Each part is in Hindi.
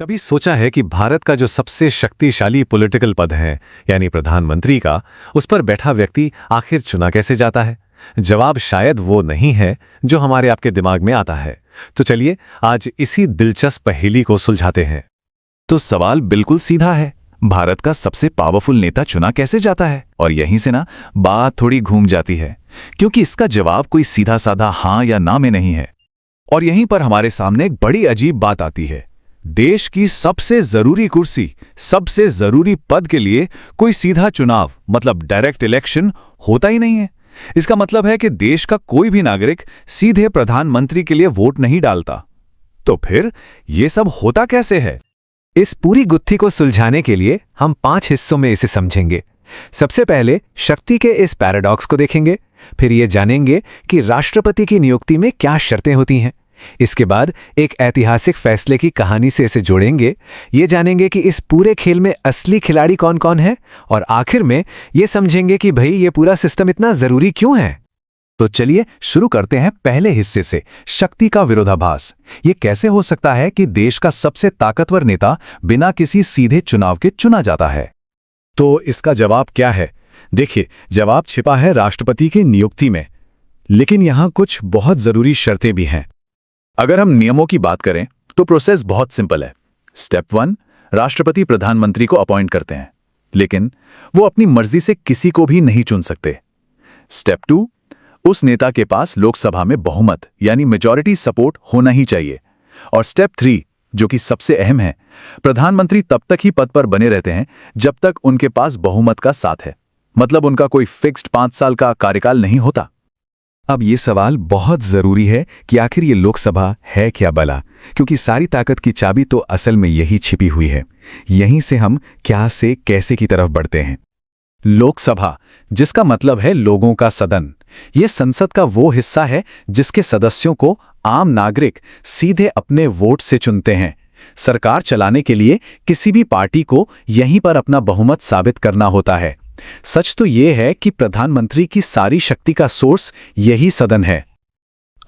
कभी सोचा है कि भारत का जो सबसे शक्तिशाली पॉलिटिकल पद है यानी प्रधानमंत्री का, उस पर बैठा व्यक्ति आखिर चुना कैसे जाता है? जवाब शायद वो नहीं है जो हमारे आपके दिमाग में आता है। तो चलिए आज इसी दिलचस्प पहेली को सुलझाते हैं। तो सवाल बिल्कुल सीधा है, भारत का सबसे पावरफुल नेता चुना कैसे जाता है? और यहीं से ना बात थोड़ी घूम जाती है, क्योंकि इसका जवाब कोई सीधा साधा हाँ या ना में नहीं है। और यहीं पर हमारे सामने एक बड़ी अजीब बात आती है। देश की सबसे जरूरी कुर्सी, सबसे जरूरी पद के लिए कोई सीधा चुनाव मतलब डायरेक्ट इलेक्शन होता ही नहीं है। इसका मतलब है कि देश का कोई भी नागरिक सीधे प्रधानमंत्री के लिए वोट नहीं डालता। तो फिर ये सब होता कैसे है? इस पूरी गुत्थी को सुलझाने के लिए हम 5 हिस्सों में इसे समझेंगे। सबसे पहले शक्ति के इस पैराडॉक्स को देखेंगे, फिर ये जानेंगे कि राष्ट्रपति की नियुक्ति में क्या शर्तें होती हैं। इसके बाद एक ऐतिहासिक फैसले की कहानी से इसे जोड़ेंगे, ये जानेंगे कि इस पूरे खेल में असली खिलाड़ी कौन कौन है, और आखिर में ये समझेंगे कि भाई ये पूरा सिस्टम इतना जरूरी क्यों है। तो चलिए शुरू करते हैं पहले हिस्से से, शक्ति का विरोधाभास। ये कैसे हो सकता है कि देश का सबसे ताकतवर नेता बिना किसी सीधे चुनाव के चुना जाता है? तो इसका जवाब क्या है? देखिए, जवाब छिपा है राष्ट्रपति की नियुक्ति में, लेकिन यहां कुछ बहुत जरूरी शर्तें भी हैं। अगर हम नियमों की बात करें तो प्रोसेस बहुत सिंपल है। स्टेप 1, राष्ट्रपति प्रधानमंत्री को अपॉइंट करते हैं, लेकिन वो अपनी मर्जी से किसी को भी नहीं चुन सकते। स्टेप 2, उस नेता के पास लोकसभा में बहुमत यानी मेजॉरिटी सपोर्ट होना ही चाहिए। और स्टेप 3, जो कि सबसे अहम है, प्रधानमंत्री तब तक ही पद पर बने रहते हैं जब तक उनके पास बहुमत का साथ है, मतलब उनका कोई फिक्स्ड 5 साल का कार्यकाल नहीं होता। अब ये सवाल बहुत जरूरी है कि आखिर ये लोकसभा है क्या भला, क्योंकि सारी ताकत की चाबी तो असल में यही छिपी हुई है। यहीं से हम क्या से कैसे की तरफ बढ़ते हैं। लोकसभा, जिसका मतलब है लोगों का सदन, ये संसद का वो हिस्सा है जिसके सदस्यों को आम नागरिक सीधे अपने वोट से चुनते हैं। सरकार चलाने के लिए किसी भी पार्टी को यहीं पर अपना बहुमत साबित करना होता है। सच तो ये है कि प्रधानमंत्री की सारी शक्ति का सोर्स यही सदन है।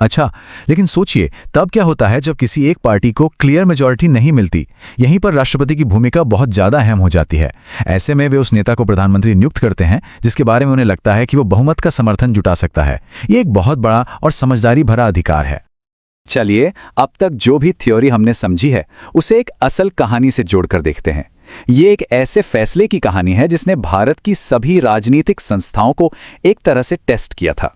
अच्छा, लेकिन सोचिए तब क्या होता है जब किसी एक पार्टी को क्लियर मेजॉरिटी नहीं मिलती। यहीं पर राष्ट्रपति की भूमिका बहुत ज्यादा अहम हो जाती है। ऐसे में वे उस नेता को प्रधानमंत्री नियुक्त करते हैं जिसके बारे में उन्हें लगता है कि वो बहुमत का समर्थन जुटा सकता है। ये एक बहुत बड़ा और समझदारी भरा अधिकार है। चलिए अब तक जो भी थ्योरी हमने समझी है उसे एक असल कहानी से जोड़कर देखते हैं। ये एक ऐसे फैसले की कहानी है जिसने भारत की सभी राजनीतिक संस्थाओं को एक तरह से टेस्ट किया था।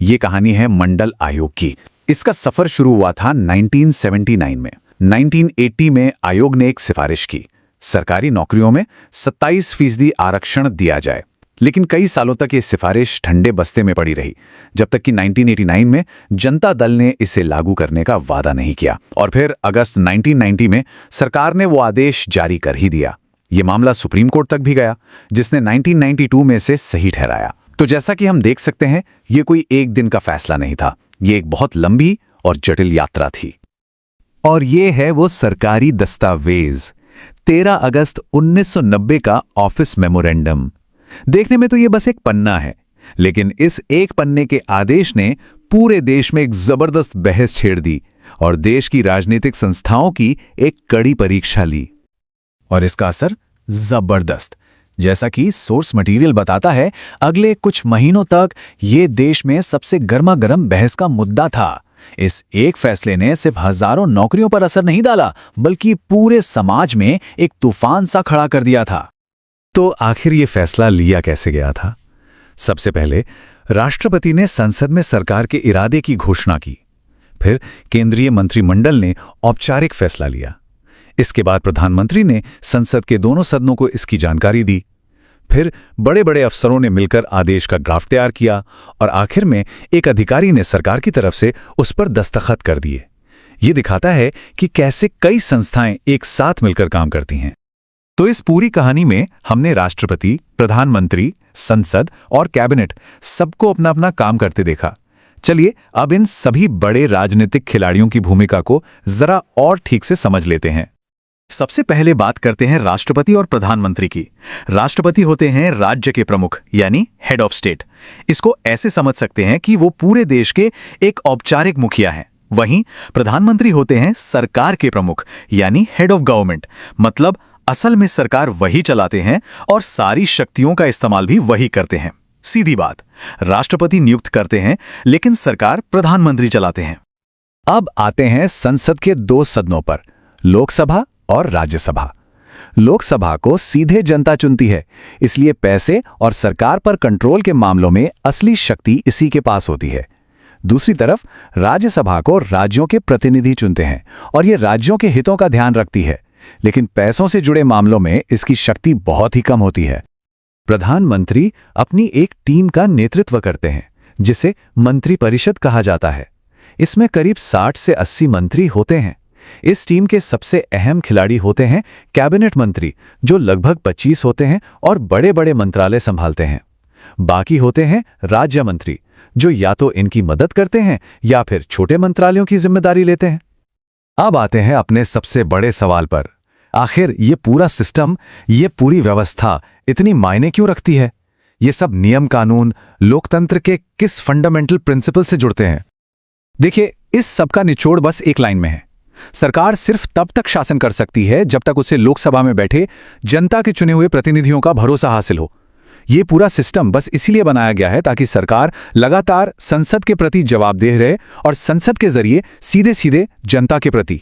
ये कहानी है मंडल आयोग की। इसका सफर शुरू हुआ था 1979 में। 1980 में आयोग ने एक सिफारिश की, सरकारी नौकरियों में 27% आरक्षण दिया जाए। लेकिन कई सालों तक ये सिफारिश ठंडे बस्ते में पड़ी रही, जब तक कि 1989 में जनता दल ने इसे लागू करने का वादा नहीं किया। और फिर अगस्त 1990 में सरकार ने वो आदेश जारी कर ही दिया। ये मामला सुप्रीम कोर्ट तक भी गया, जिसने 1992 में इसे सही ठहराया। तो जैसा कि हम देख सकते हैं, ये कोई एक दिन का फैसला नहीं था, ये एक बहुत लंबी और जटिल यात्रा थी। और ये है वो सरकारी दस्तावेज, 13 अगस्त 1990 का ऑफिस मेमोरेंडम। देखने में तो ये बस एक पन्ना है, लेकिन इस एक पन्ने के आदेश ने पूरे देश में एक जबरदस्त बहस छेड़ दी और देश की राजनीतिक संस्थाओं की एक कड़ी परीक्षा ली। और इसका असर जबरदस्त। जैसा कि सोर्स मटेरियल बताता है, अगले कुछ महीनों तक ये देश में सबसे गर्मागर्म बहस का मुद्दा था। इस एक फैसले ने सिर्फ हजारों नौकरियों पर असर नहीं डाला, बल्कि पूरे समाज में एक तूफान सा खड़ा कर दिया था। तो आखिर ये फैसला लिया कैसे गया था? सबसे पहले राष्ट्रपति ने संसद में सरकार के इरादे की घोषणा की। फिर केंद्रीय मंत्रिमंडल ने औपचारिक फैसला लिया। इसके बाद प्रधानमंत्री ने संसद के दोनों सदनों को इसकी जानकारी दी। फिर बड़े बड़े अफसरों ने मिलकर आदेश का ड्राफ्ट तैयार किया और आखिर में एक अधिकारी ने सरकार की तरफ से उस पर दस्तखत कर दिए। ये दिखाता है कि कैसे कई संस्थाएं एक साथ मिलकर काम करती हैं। तो इस पूरी कहानी में हमने राष्ट्रपति, प्रधानमंत्री, संसद और कैबिनेट सबको अपना अपना काम करते देखा। चलिए अब इन सभी बड़े राजनीतिक खिलाड़ियों की भूमिका को जरा और ठीक से समझ लेते हैं। सबसे पहले बात करते हैं राष्ट्रपति और प्रधानमंत्री की। राष्ट्रपति होते हैं राज्य के प्रमुख यानी हेड ऑफ स्टेट। इसको ऐसे समझ सकते हैं कि वो पूरे देश के एक औपचारिक मुखिया हैं, वहीं प्रधानमंत्री होते हैं सरकार के प्रमुख यानी हेड ऑफ गवर्नमेंट, मतलब असल में सरकार वही चलाते हैं और सारी शक्तियों का इस्तेमाल भी वही करते हैं। सीधी बात, राष्ट्रपति नियुक्त करते हैं लेकिन सरकार प्रधानमंत्री चलाते हैं। अब आते हैं संसद के दो सदनों पर, लोकसभा और राज्यसभा। लोकसभा को सीधे जनता चुनती है, इसलिए पैसे और सरकार पर कंट्रोल के मामलों में असली शक्ति इसी के पास होती है। दूसरी तरफ राज्यसभा को राज्यों के प्रतिनिधि चुनते हैं और ये राज्यों के हितों का ध्यान रखती है, लेकिन पैसों से जुड़े मामलों में इसकी शक्ति बहुत ही कम होती है। प्रधानमंत्री अपनी एक टीम का नेतृत्व करते हैं जिसे मंत्रिपरिषद कहा जाता है। इसमें करीब 60 से 80 मंत्री होते हैं। इस टीम के सबसे अहम खिलाड़ी होते हैं कैबिनेट मंत्री, जो लगभग 25 होते हैं और बड़े बड़े मंत्रालय संभालते हैं। बाकी होते हैं राज्य मंत्री, जो या तो इनकी मदद करते हैं या फिर छोटे मंत्रालयों की जिम्मेदारी लेते हैं। अब आते हैं अपने सबसे बड़े सवाल पर, आखिर ये पूरा सिस्टम, ये पूरी व्यवस्था इतनी मायने क्यों रखती है? ये सब नियम कानून लोकतंत्र के किस फंडामेंटल प्रिंसिपल से जुड़ते हैं? देखिए, इस सब का निचोड़ बस एक लाइन में है। सरकार सिर्फ तब तक शासन कर सकती है जब तक उसे लोकसभा में बैठे जनता के चुने हुए प्रतिनिधियों का भरोसा हासिल हो। ये पूरा सिस्टम बस इसीलिए बनाया गया है ताकि सरकार लगातार संसद के प्रति जवाबदेह रहे और संसद के जरिए सीधे सीधे जनता के प्रति।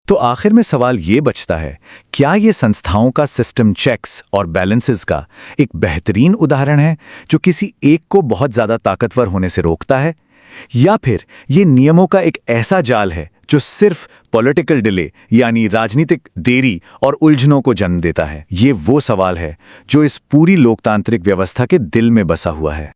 तो आखिर में सवाल ये बचता है, क्या ये संस्थाओं का सिस्टम चेक्स और बैलेंसेस का एक बेहतरीन उदाहरण है जो किसी एक को बहुत ज्यादा ताकतवर होने से रोकता है, या फिर ये नियमों का एक ऐसा जाल है जो सिर्फ पॉलिटिकल डिले यानी राजनीतिक देरी और उलझनों को जन्म देता है? ये वो सवाल है जो इस पूरी लोकतांत्रिक व्यवस्था के दिल में बसा हुआ है।